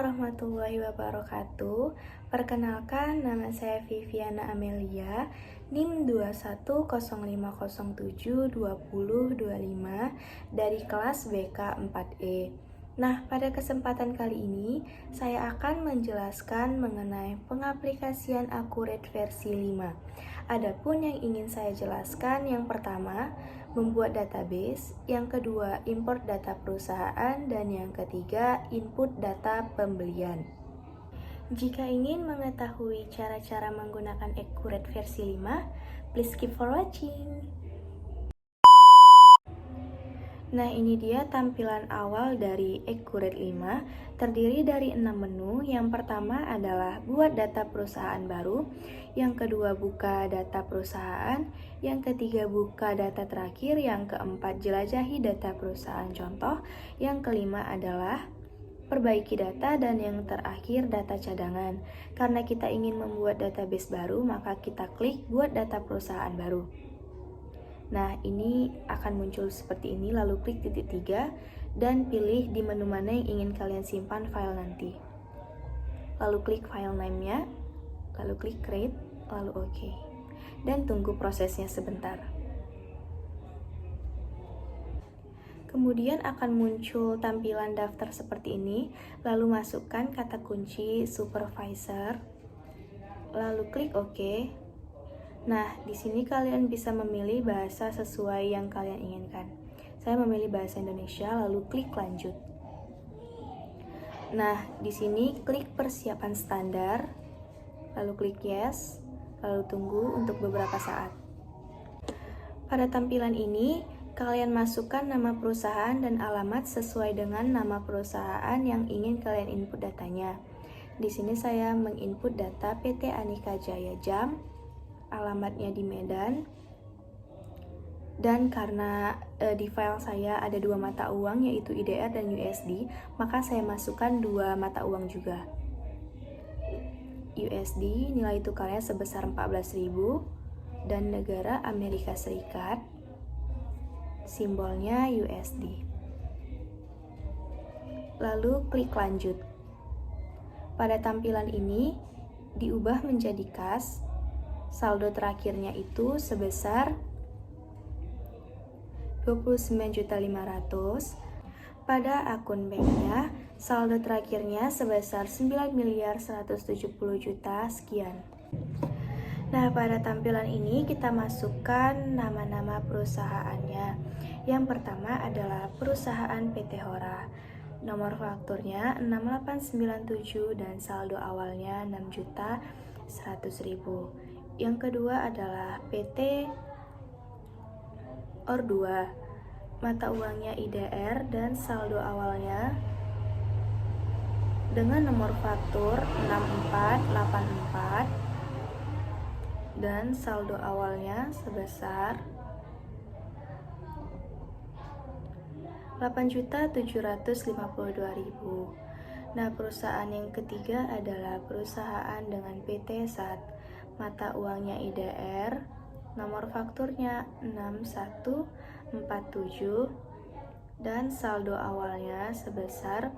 warahmatullahi wabarakatuh. Perkenalkan, nama saya Viviana Amelia, NIM 2105072025 dari kelas BK 4E. Nah, pada kesempatan kali ini, saya akan menjelaskan mengenai pengaplikasian Accurate versi 5. Adapun yang ingin saya jelaskan, yang pertama, membuat database, yang kedua, import data perusahaan, dan yang ketiga, input data pembelian. Jika ingin mengetahui cara-cara menggunakan Accurate versi 5, please keep for watching. Nah, ini dia tampilan awal dari Accurate 5, terdiri dari 6 menu. Yang pertama adalah buat data perusahaan baru, yang kedua buka data perusahaan, yang ketiga buka data terakhir, yang keempat jelajahi data perusahaan contoh, yang kelima adalah perbaiki data, dan yang terakhir data cadangan. Karena kita ingin membuat database baru, maka kita klik buat data perusahaan baru. Nah, ini akan muncul seperti ini, lalu klik titik 3 dan pilih di menu mana yang ingin kalian simpan file nanti. Lalu klik file name-nya, lalu klik create, lalu OK. Dan tunggu prosesnya sebentar. Kemudian akan muncul tampilan daftar seperti ini, lalu masukkan kata kunci supervisor, lalu klik OK. Nah, di sini kalian bisa memilih bahasa sesuai yang kalian inginkan. Saya memilih bahasa Indonesia, lalu klik lanjut. Nah, di sini klik persiapan standar, lalu klik yes, lalu tunggu untuk beberapa saat. Pada tampilan ini, kalian masukkan nama perusahaan dan alamat sesuai dengan nama perusahaan yang ingin kalian input datanya. Di sini saya menginput data PT Anika Jaya Jam, alamatnya di Medan, dan karena di file saya ada dua mata uang yaitu IDR dan USD, maka saya masukkan dua mata uang juga. USD nilai tukarnya sebesar 14.000 dan negara Amerika Serikat, simbolnya USD. Lalu klik lanjut. Pada tampilan ini diubah menjadi kas. Saldo terakhirnya itu sebesar 29.500.000. Pada akun banknya, saldo terakhirnya sebesar 9.170.000.000 sekian. Nah, pada tampilan ini kita masukkan nama-nama perusahaannya. Yang pertama adalah perusahaan PT Hora. Nomor fakturnya 6897 dan saldo awalnya 6.100.000. Yang kedua adalah PT OR 2, mata uangnya IDR dan saldo awalnya dengan nomor faktur 6484 dan saldo awalnya sebesar 8.752.000. Nah, perusahaan yang ketiga adalah perusahaan dengan PT SAT, mata uangnya IDR, nomor fakturnya 6147 dan saldo awalnya sebesar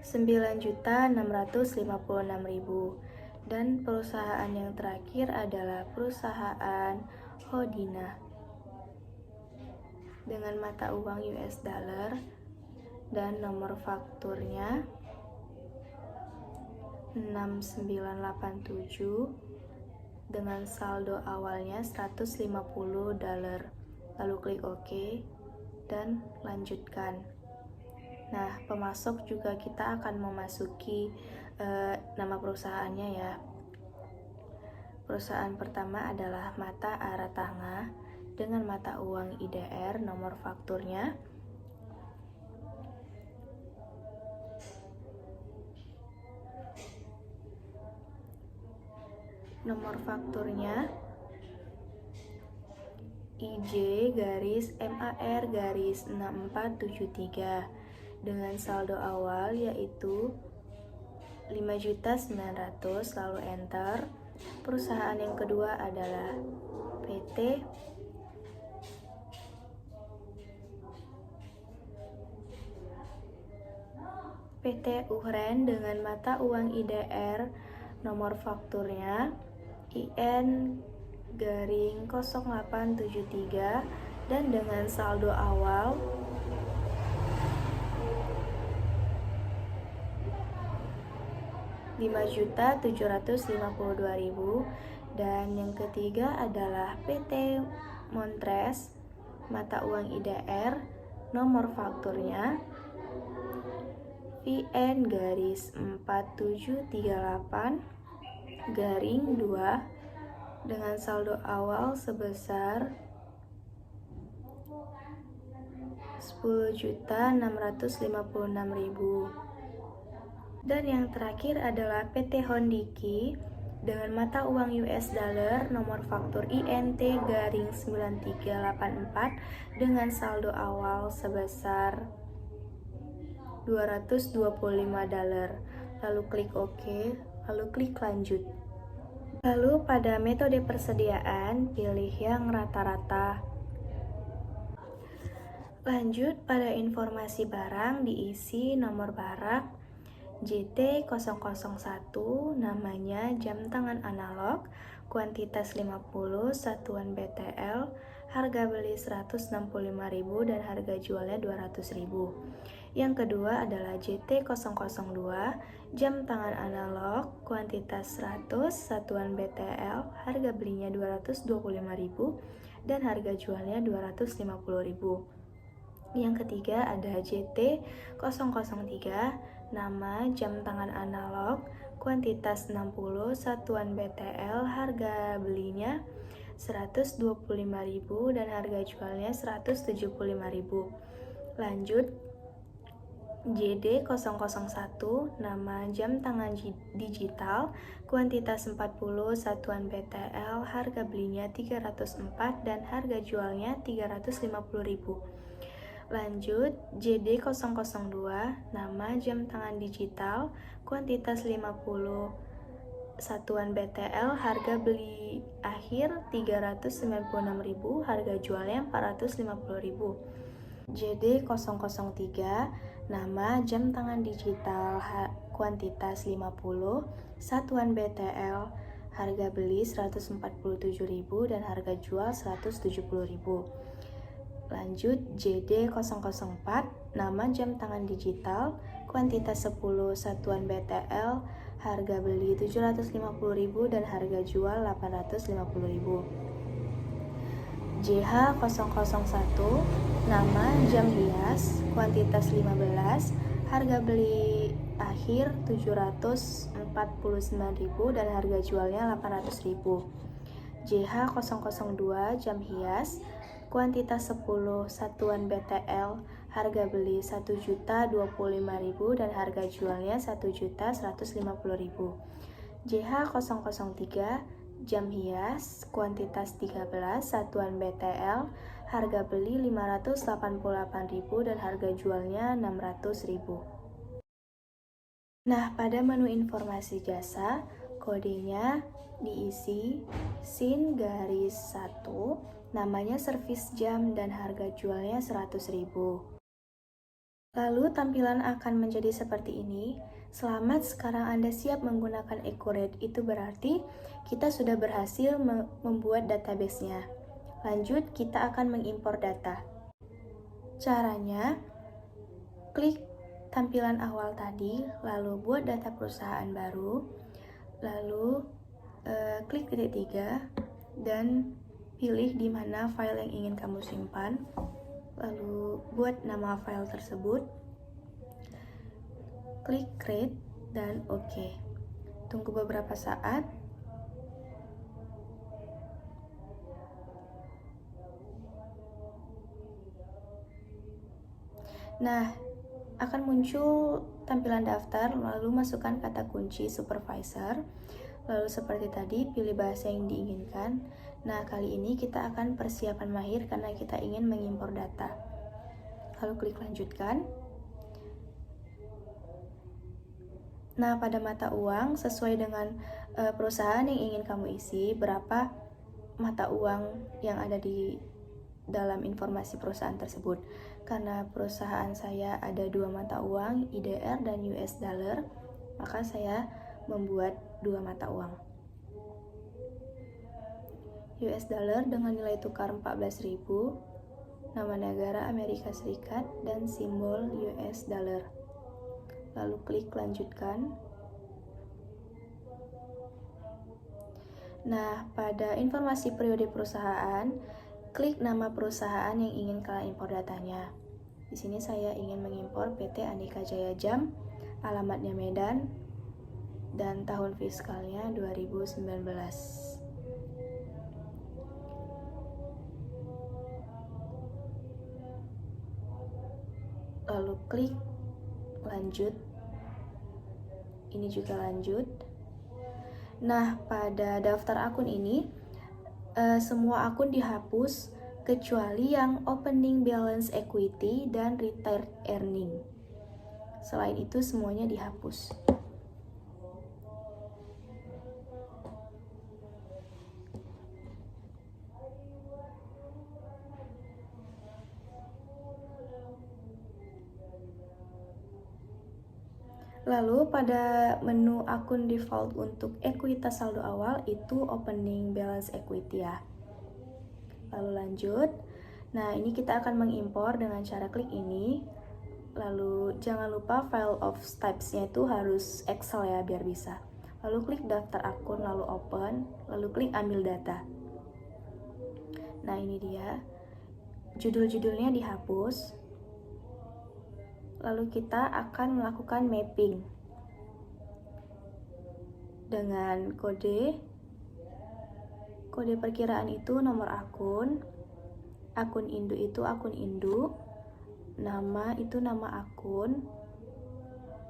9.656.000. Dan perusahaan yang terakhir adalah perusahaan Hodina dengan mata uang US dollar dan nomor fakturnya 6987 dengan saldo awalnya $150. Lalu klik OK dan lanjutkan. Nah, pemasok juga kita akan memasuki nama perusahaannya ya. Perusahaan pertama adalah Mata Aratanga dengan mata uang IDR, nomor fakturnya IJ-MAR-6473 dengan saldo awal yaitu 5.900.000, lalu enter. Perusahaan yang kedua adalah PT PT Uhren dengan mata uang IDR nomor fakturnya IN garing 0873 dan dengan saldo awal Rp5.752.000. Dan yang ketiga adalah PT Montres mata uang IDR nomor fakturnya VN garis 4738 garing 2 dengan saldo awal sebesar Rp10.656.000. Dan yang terakhir adalah PT Hondiki dengan mata uang US dollar nomor faktur INT garing 9384 dengan saldo awal sebesar $225. Lalu klik OK, lalu klik lanjut. Lalu pada metode persediaan, pilih yang rata-rata. Lanjut pada informasi barang, diisi nomor barang JT001, namanya jam tangan analog, kuantitas 50, satuan BTL, harga beli 165.000 dan harga jualnya 200.000. Yang kedua adalah JT002, jam tangan analog, kuantitas 100, satuan BTL, harga belinya 225.000 dan harga jualnya 250.000. Yang ketiga ada JT003, nama jam tangan analog, kuantitas 60, satuan BTL, harga belinya 125.000 dan harga jualnya 175.000. Lanjut JD001, nama jam tangan digital, kuantitas 40, satuan BTL, harga belinya 304 dan harga jualnya 350.000. Lanjut, JD002, nama jam tangan digital, kuantitas 50, satuan BTL, harga beli akhir 396.000, harga jualnya 450.000. JD003, nama jam tangan digital, kuantitas 50, satuan BTL, harga beli 147.000 dan harga jual 170.000. Lanjut, JD004, nama jam tangan digital, kuantitas 10, satuan BTL, harga beli 750.000 dan harga jual 850.000. JH001, nama jam hias, kuantitas 15, harga beli akhir 749.000 dan harga jualnya 800.000. JH002, jam hias, kuantitas 10, satuan BTL, harga beli 1.025.000 dan harga jualnya 1.150.000. JH003, jam hias, kuantitas 13, satuan BTL, harga beli 588.000 dan harga jualnya 600.000. Nah, pada menu informasi jasa, kodenya diisi SIN garis 1, namanya servis jam dan harga jualnya 100.000. Lalu tampilan akan menjadi seperti ini. Selamat, sekarang Anda siap menggunakan Accurate. Itu berarti kita sudah berhasil membuat database-nya. Lanjut, kita akan mengimpor data. Caranya, klik tampilan awal tadi, lalu buat data perusahaan baru, lalu klik titik 3 dan pilih di mana file yang ingin kamu simpan, lalu buat nama file tersebut, klik create dan OK. Tunggu beberapa saat. Nah, akan muncul tampilan daftar, lalu masukkan kata kunci supervisor. Lalu seperti tadi, pilih bahasa yang diinginkan. Nah, kali ini kita akan persiapan mahir karena kita ingin mengimpor data. Lalu klik lanjutkan. Nah, pada mata uang, sesuai dengan perusahaan yang ingin kamu isi, berapa mata uang yang ada di dalam informasi perusahaan tersebut. Karena perusahaan saya ada dua mata uang, IDR dan US dollar, maka saya membuat dua mata uang. US dollar dengan nilai tukar 14.000, nama negara Amerika Serikat, dan simbol US dollar. Lalu klik lanjutkan. Nah, pada informasi periode perusahaan, klik nama perusahaan yang ingin kalian impor datanya. Di sini saya ingin mengimpor PT Andika Jaya Jam, alamatnya Medan, dan tahun fiskalnya 2019. Lalu klik lanjut. Ini juga lanjut. Nah, pada daftar akun ini semua akun dihapus kecuali yang opening balance equity dan retired earning. Selain itu semuanya dihapus. Lalu pada menu akun default untuk ekuitas saldo awal itu opening balance equity ya. Lalu lanjut. Nah, ini kita akan mengimpor dengan cara klik ini. Lalu jangan lupa file of types-nya itu harus Excel ya biar bisa. Lalu klik daftar akun, lalu open, lalu klik ambil data. Nah, ini dia. Judul-judulnya dihapus. Lalu kita akan melakukan mapping dengan kode perkiraan itu nomor akun induk itu akun induk, nama itu nama akun,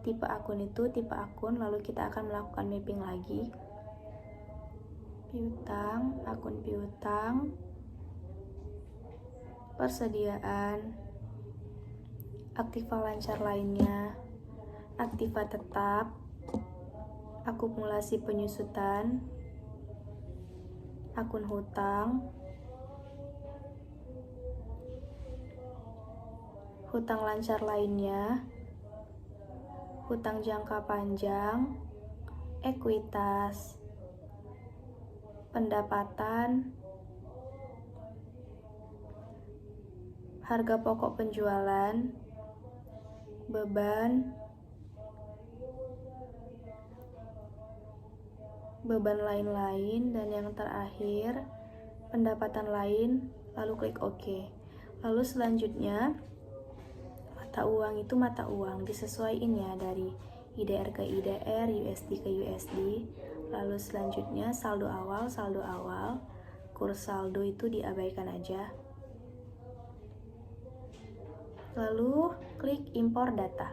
tipe akun itu tipe akun. Lalu kita akan melakukan mapping lagi, piutang, akun piutang, persediaan, aktiva lancar lainnya, aktiva tetap, akumulasi penyusutan, akun hutang, hutang lancar lainnya, hutang jangka panjang, ekuitas, pendapatan, harga pokok penjualan, beban lain-lain, dan yang terakhir pendapatan lain. Lalu klik OK. Lalu selanjutnya mata uang itu mata uang disesuaikan ya dari IDR ke IDR, USD ke USD. Lalu selanjutnya saldo awal, kurs saldo itu diabaikan aja. Lalu klik impor data.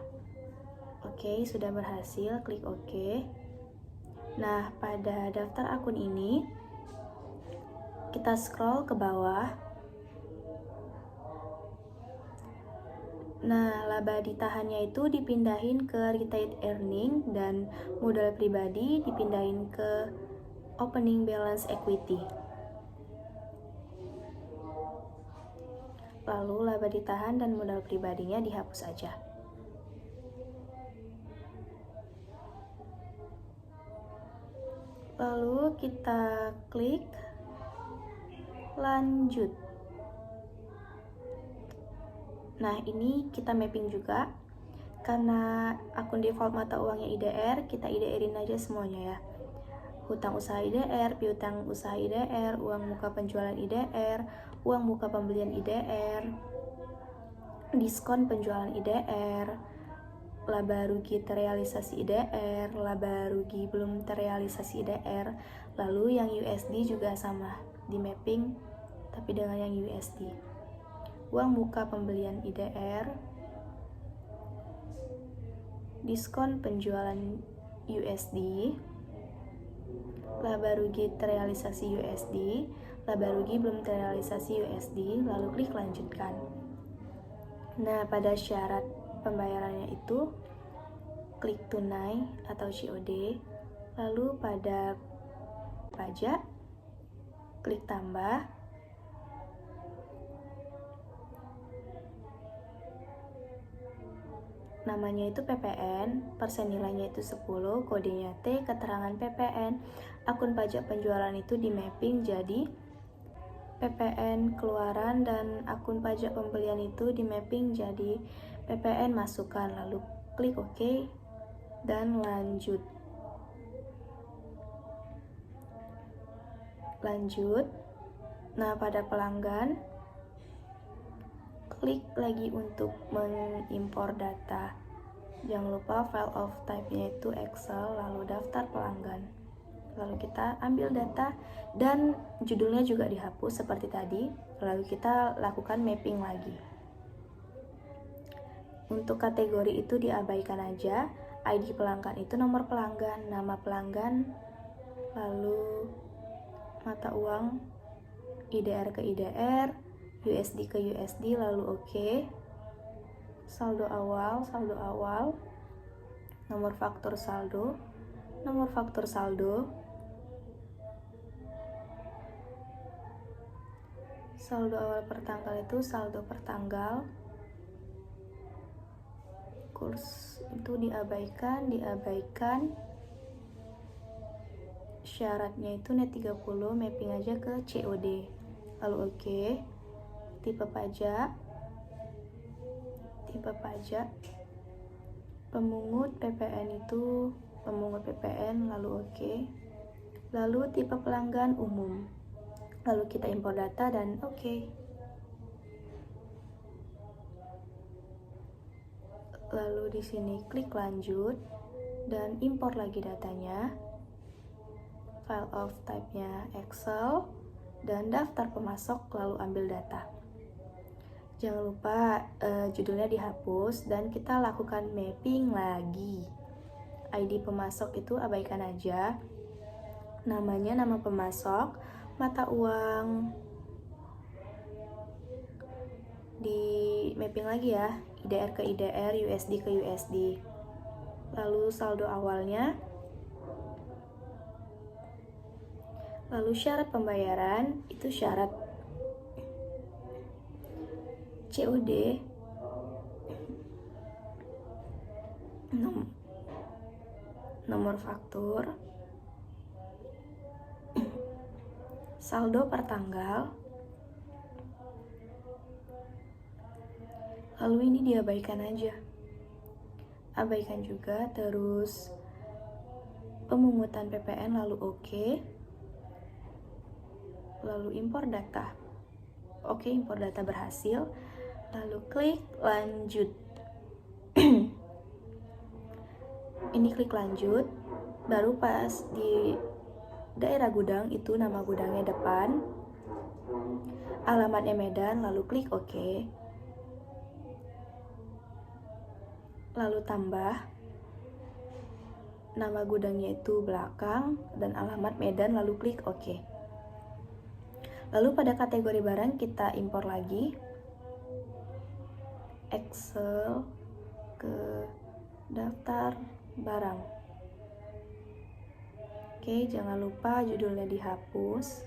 Oke, sudah berhasil, klik OK. Nah, pada daftar akun ini kita scroll ke bawah. Nah, laba ditahannya itu dipindahin ke retained earning dan modal pribadi dipindahin ke opening balance equity. Lalu laba ditahan dan modal pribadinya dihapus aja. Lalu kita klik lanjut. Nah, ini kita mapping juga. Karena akun default mata uangnya IDR, kita IDR-in aja semuanya ya. Hutang usaha IDR, piutang usaha IDR, uang muka penjualan IDR, uang muka pembelian IDR, diskon penjualan IDR, laba rugi terrealisasi IDR, laba rugi belum terrealisasi IDR. Lalu yang USD juga sama, di mapping tapi dengan yang USD. Uang muka pembelian IDR, diskon penjualan USD, laba rugi terrealisasi USD, laba rugi belum terrealisasi USD. Lalu klik lanjutkan. Nah, pada syarat pembayarannya itu klik tunai atau COD. Lalu pada pajak klik tambah. namanya itu PPN, persen nilainya itu 10, kodenya T, keterangan PPN, akun pajak penjualan itu di mapping jadi PPN keluaran, dan akun pajak pembelian itu di mapping jadi PPN masukan. Lalu klik OK dan lanjut. Nah, pada pelanggan klik lagi untuk mengimpor data. Jangan lupa file of type-nya itu Excel, lalu daftar pelanggan. Lalu kita ambil data dan judulnya juga dihapus seperti tadi. Lalu kita lakukan mapping lagi. Untuk kategori itu diabaikan aja. ID pelanggan itu nomor pelanggan, nama pelanggan, lalu mata uang IDR ke IDR, USD ke USD, lalu OK. Saldo awal, nomor faktur saldo, saldo awal per tanggal itu saldo per tanggal, kurs itu diabaikan, syaratnya itu net 30, mapping aja ke COD, lalu OK. Tipe pajak, pemungut PPN itu pemungut PPN, lalu OK. Lalu tipe pelanggan umum, lalu kita impor data dan OK. Lalu di sini klik lanjut dan impor lagi datanya. File of type-nya Excel dan daftar pemasok, lalu ambil data. Jangan lupa judulnya dihapus dan kita lakukan mapping lagi. ID pemasok itu abaikan aja. Namanya nama pemasok, mata uang di mapping lagi ya, IDR ke IDR, USD ke USD. Lalu saldo awalnya. Lalu syarat pembayaran itu syarat COD, nomor faktur, saldo per tanggal. Lalu ini diabaikan aja. Abaikan juga, terus pemungutan PPN, lalu OK. Lalu impor data. Oke, impor data berhasil. Lalu klik lanjut. Ini klik lanjut, baru pas di daerah gudang itu nama gudangnya depan, alamatnya Medan, lalu klik OK. Lalu tambah nama gudangnya itu belakang dan alamat Medan, lalu klik OK. Lalu pada kategori barang kita impor lagi, Excel ke daftar barang. Oke, jangan lupa judulnya dihapus.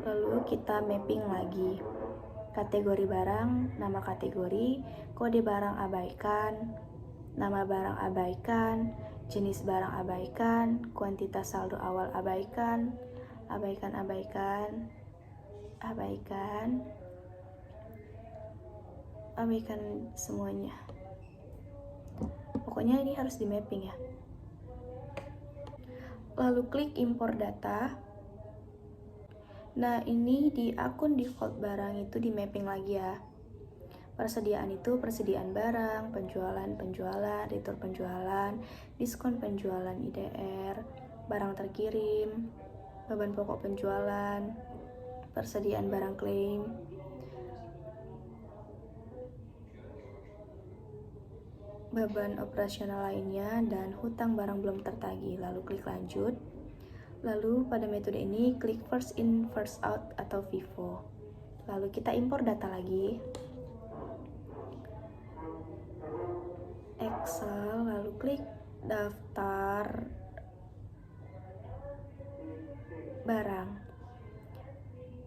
Lalu kita mapping lagi. Kategori barang, nama kategori, kode barang abaikan, nama barang abaikan, jenis barang abaikan, kuantitas saldo awal abaikan, abaikan semuanya. Pokoknya ini harus di mapping ya. Lalu klik impor data. Nah, ini di akun default barang itu di mapping lagi ya. Persediaan itu persediaan barang, penjualan, retur penjualan, diskon penjualan IDR, barang terkirim, beban pokok penjualan, persediaan barang klaim, beban operasional lainnya, dan hutang barang belum tertagih. Lalu klik lanjut. Lalu pada metode ini klik first in first out atau FIFO. Lalu kita impor data lagi, Excel, lalu klik daftar barang.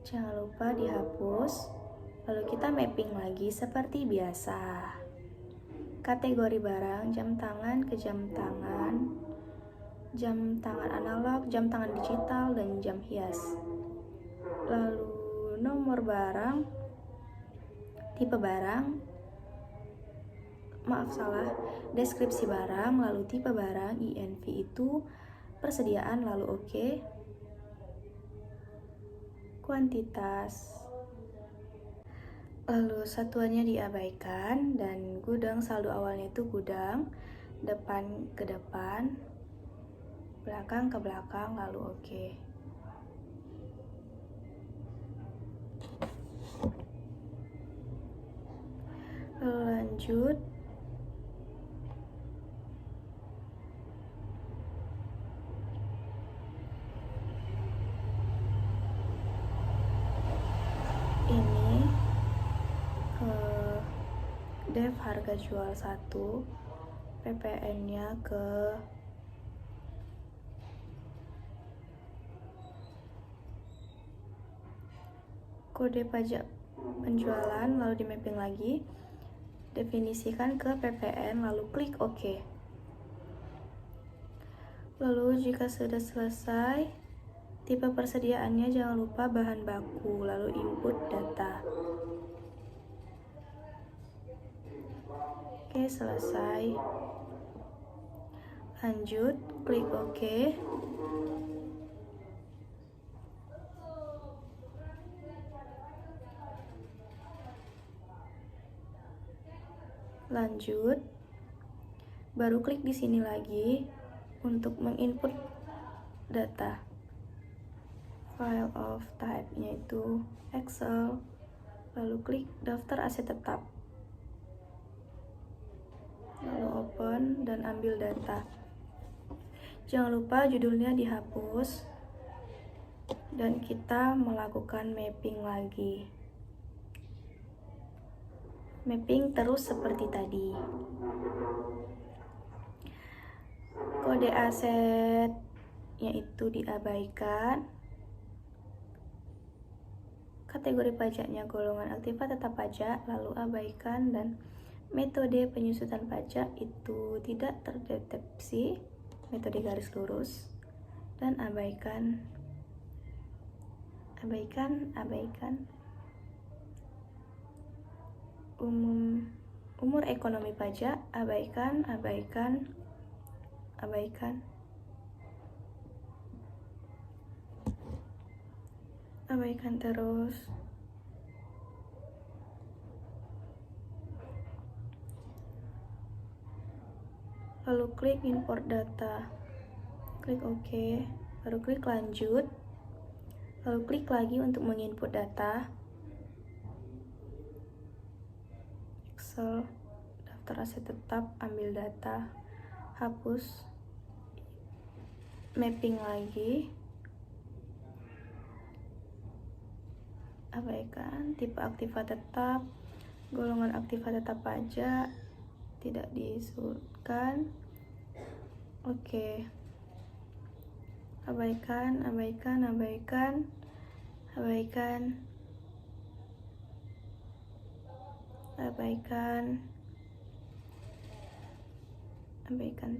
Jangan lupa dihapus. Lalu kita mapping lagi seperti biasa. Kategori barang: jam tangan ke jam tangan analog, jam tangan digital, dan jam hias. Lalu nomor barang, tipe barang, deskripsi barang, lalu tipe barang, INV itu persediaan, lalu oke. Kuantitas, lalu satuannya diabaikan, dan gudang saldo awalnya itu gudang, depan ke depan, belakang ke belakang, lalu oke. Lalu lanjut. Ini dev harga jual 1, PPN-nya ke kode pajak penjualan, lalu di mapping lagi, definisikan ke PPN, lalu klik OK. Lalu jika sudah selesai, tipe persediaannya jangan lupa bahan baku, lalu input data. Oke, selesai. Lanjut, klik OK. Lanjut, baru klik di sini lagi untuk menginput data. File of type-nya itu Excel, lalu klik daftar aset tetap, lalu open dan ambil data. Jangan lupa judulnya dihapus, dan kita melakukan mapping lagi. Mapping terus seperti tadi. Kode asetnya itu diabaikan. Kategori pajaknya golongan aktiva tetap pajak, lalu abaikan, dan metode penyusutan pajak itu tidak terdeteksi, metode garis lurus, dan abaikan. Umur ekonomi pajak, abaikan terus. Lalu klik import data, klik OK, baru klik lanjut, lalu klik lagi untuk menginput data. Excel, daftar aset tetap, ambil data, hapus, mapping lagi, abaikan, tipe aktiva tetap, golongan aktiva tetap pajak, tidak disebutkan. Oke. Abaikan. Abaikan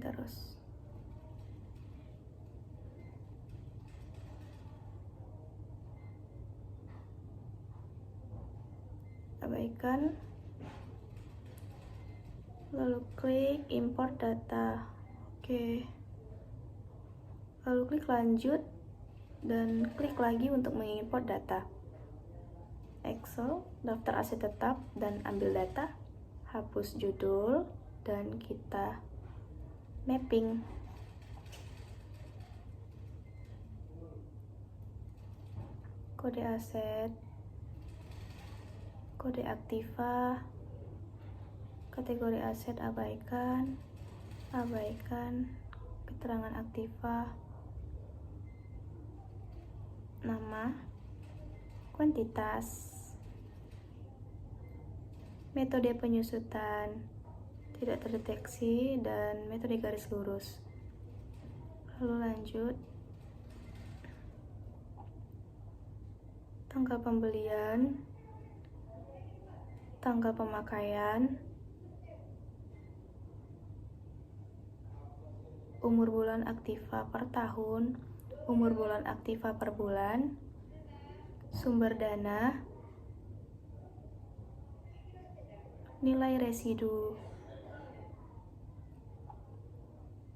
terus. Abaikan. Lalu klik import data. Oke. Lalu klik lanjut dan klik lagi untuk mengimport data. Excel, daftar aset tetap, dan ambil data, hapus judul, dan kita mapping. Kode aset, kode aktiva, kategori aset abaikan, keterangan aktiva, nama, kuantitas, metode penyusutan tidak terdeteksi, dan metode garis lurus. Lalu lanjut, tanggal pembelian, tanggal pemakaian, umur bulan aktiva per tahun, umur bulan aktiva per bulan, sumber dana, nilai residu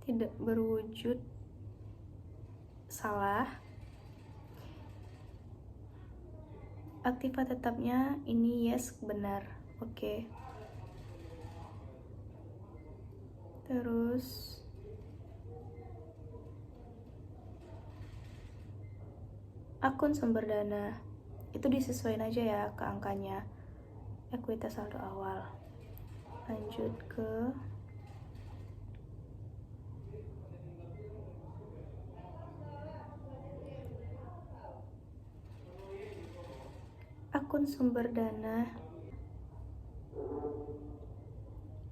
tidak berwujud salah, aktiva tetapnya ini yes, benar, oke. Terus akun sumber dana itu disesuaikan aja ya ke angkanya, ekuitas saldo awal. Lanjut ke akun sumber dana,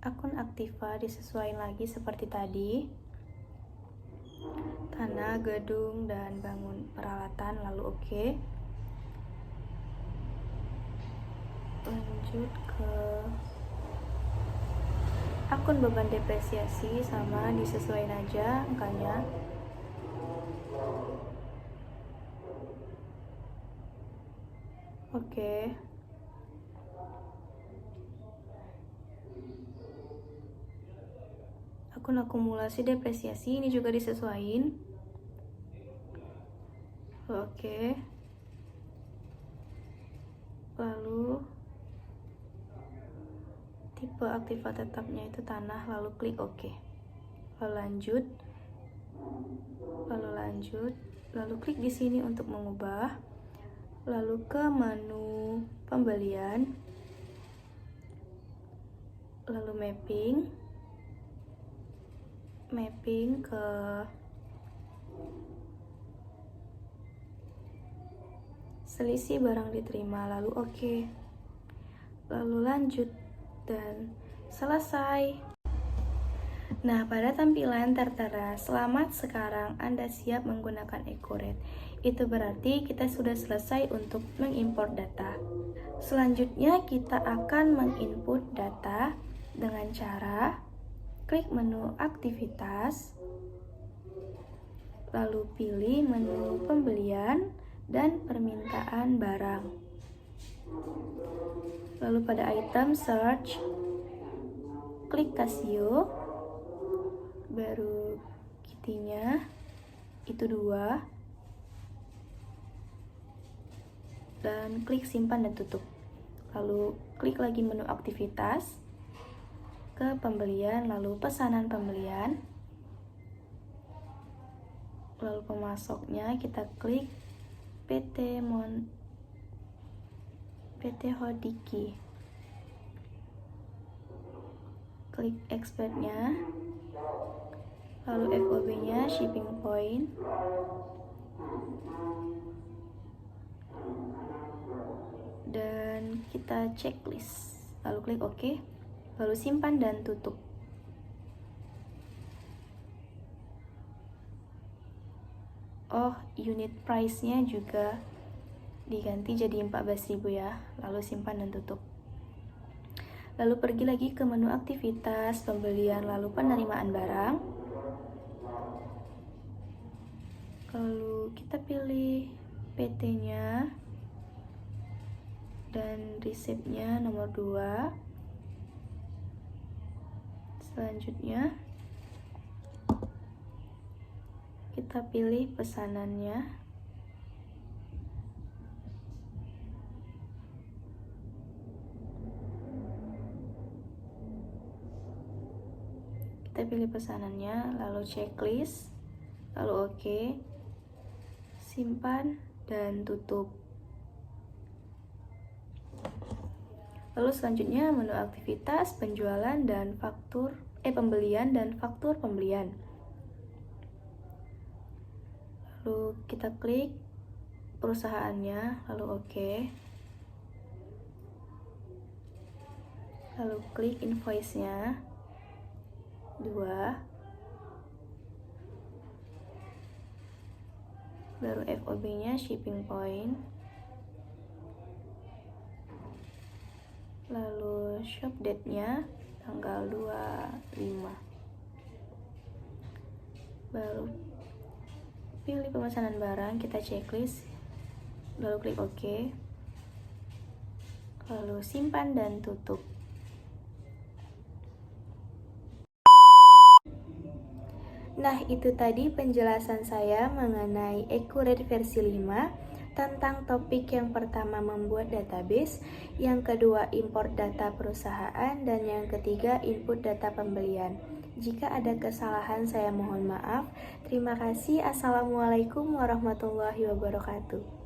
akun aktiva disesuaikan lagi seperti tadi, tanah, gedung, dan bangun peralatan, lalu oke. Lanjut ke akun beban depresiasi, sama disesuaikan aja angkanya. Oke. Akun akumulasi depresiasi ini juga disesuaikan. Oke. Lalu tipe aktiva tetapnya itu tanah, lalu klik oke. Lalu lanjut, lalu klik di sini untuk mengubah. Lalu ke menu pembelian, lalu mapping ke selisih barang diterima, lalu oke. Lalu lanjut dan selesai. Nah, pada tampilan tertera selamat, sekarang Anda siap menggunakan EcoRate. Itu berarti kita sudah selesai untuk mengimport data. Selanjutnya kita akan menginput data dengan cara klik menu aktivitas, lalu pilih menu pembelian dan permintaan barang. Lalu pada item search, klik Casio, baru kitinya itu 2, dan klik simpan dan tutup. Lalu klik lagi menu aktivitas, ke pembelian, lalu pesanan pembelian, lalu pemasoknya kita klik PT Hodiki, klik expert-nya, lalu FOB-nya shipping point, dan kita checklist, lalu klik OK, lalu simpan dan tutup. Oh, unit price-nya juga diganti jadi 14.000 ya, lalu simpan dan tutup. Lalu pergi lagi ke menu aktivitas, pembelian, lalu penerimaan barang. Lalu kita pilih PT-nya dan resepnya nomor 2. Selanjutnya kita pilih pesanannya. Kita pilih pesanannya, lalu checklist, lalu oke, simpan dan tutup. Lalu selanjutnya menu aktivitas, penjualan dan pembelian dan faktur pembelian. Lalu kita klik perusahaannya, lalu oke. Lalu klik invoice-nya 2, baru FOB-nya shipping point, lalu shop date-nya tanggal 25. baru pilih pemesanan barang, kita checklist, lalu klik OK, lalu simpan dan tutup. Nah, itu tadi penjelasan saya mengenai Accurate versi 5 tentang topik yang pertama membuat database, yang kedua import data perusahaan, dan yang ketiga input data pembelian. Jika ada kesalahan saya mohon maaf. Terima kasih. Assalamualaikum warahmatullahi wabarakatuh.